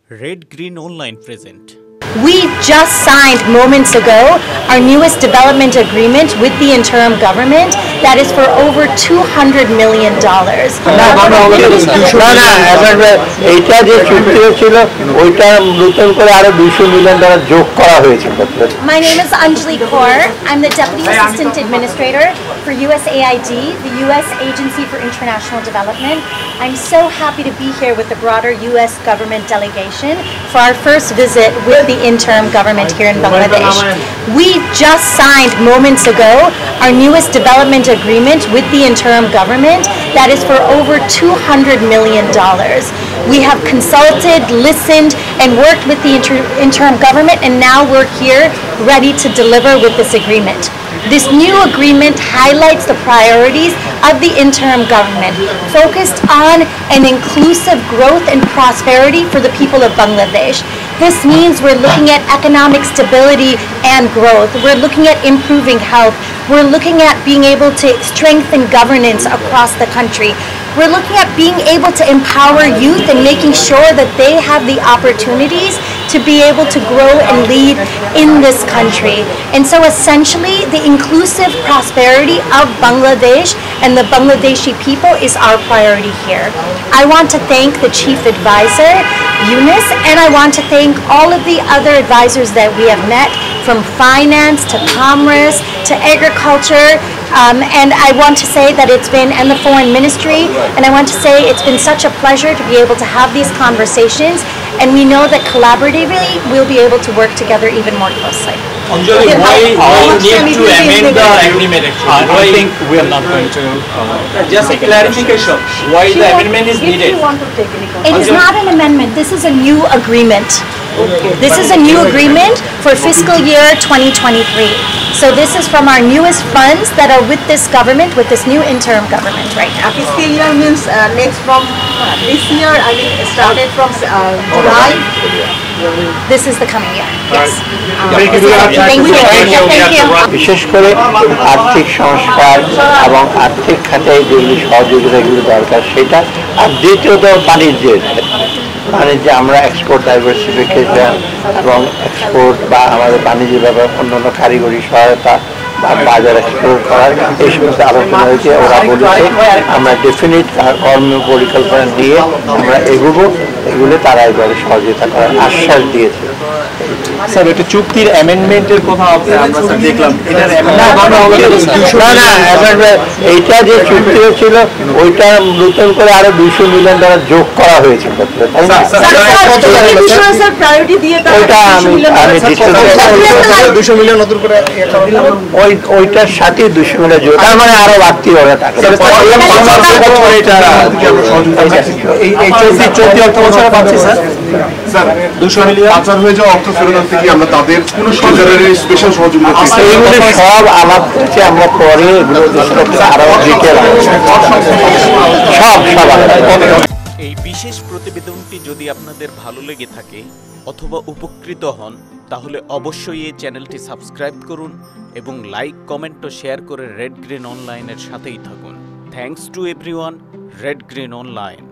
Red Green Online present. We just signed moments ago our newest development agreement with the interim government that is for over $200 million. এইটা যে চুক্তি হয়েছিল ওইটা নতুন করে আরো $200 মিলিয়ন যোগ করা হয়েছে। My name is Anjali Kaur. I'm the Deputy Assistant Administrator for USAID, the U.S. Agency for International Development. I'm so happy to be here with the broader U.S. government delegation for our first visit with the interim government here in Bangladesh. We just signed moments ago our newest development agreement with the interim government that is for over $200 million. We have consulted, listened, and worked with the interim government, and now we're here ready to deliver with this agreement. This new agreement highlights the priorities of the interim government, focused on an inclusive growth and prosperity for the people of Bangladesh. This means we're looking at economic stability and growth. We're looking at improving health. We're looking at being able to strengthen governance across the country. We're looking at being able to empower youth and making sure that they have the opportunities to be able to grow and lead in this country. And so essentially, the inclusive prosperity of Bangladesh and the Bangladeshi people is our priority here. I want to thank the Chief Advisor, Yunus, and I want to thank all of the other advisors that we have met, from finance to commerce to agriculture, and I want to say that it's been, and the foreign ministry, and I want to say it's been such a pleasure to be able to have these conversations, and we know that collaboratively we'll be able to work together even more closely. Anjali, why need to amend the agreement actually? I think we are not going to just a clarification why the amendment is needed. It is not an amendment, this is a new agreement. This is a new agreement for fiscal year 2023. So this is from our newest funds that are with this government, with this new interim government right now. Fiscal year means next from this year, I mean started from July. This is the coming year, yes. Thank you. বিশেষ করে আর্থিক সংস্কার এবং আর্থিক খাতে যে সহযোগিতাগুলো দরকার সেটা, আর দ্বিতীয়ত বাণিজ্যের বাণিজ্যে আমরা এক্সপোর্ট ডাইভার্সিফিকেশন এবং এক্সপোর্ট বা আমাদের বাণিজ্য ব্যাপার অন্যান্য কারিগরি সহায়তা বা বাজার এক্সপ্লোর করার এই সমস্ত আলোচনা হয়েছে। ওরা বলেছে আমরা ডেফিনিট কর্ম পরিকল্পনা নিয়ে আমরা এগোবো, এগুলো তারা এবারে সহযোগিতা করার আশ্বাস দিয়েছে। স্যার, এটা চুক্তির অ্যামেন্ডমেন্টের কথা আমরা দেখলাম, এইটা যে চুক্তি হয়েছিল ওইটা নতুন করে আরো $200 মিলিয়ন যোগ করা হয়েছে। ওইটার সাথে $200 মিলিয়ন যোগ, তার মানে আরো বাড়তি হবে টাকা। $200 মিলিয়ন পাচার হয়ে যাওয়া অর্থ ফেরত আনতে কি আমরা তাদের কোনো সরকারের স্পেশাল সহযোগিতা এগুলো সব আলাপ করছে আমরা পরে, এগুলো আরো ডিটেল সব এই বিশেষ প্রতিবেদনটি যদি আপনাদের ভালো লেগে থাকে অথবা উপকৃত হন তাহলে অবশ্যই এই চ্যানেলটি সাবস্ক্রাইব করুন এবং লাইক, কমেন্ট ও শেয়ার করে রেড গ্রিন অনলাইনের সাথেই থাকুন। Thanks to everyone. Red green online.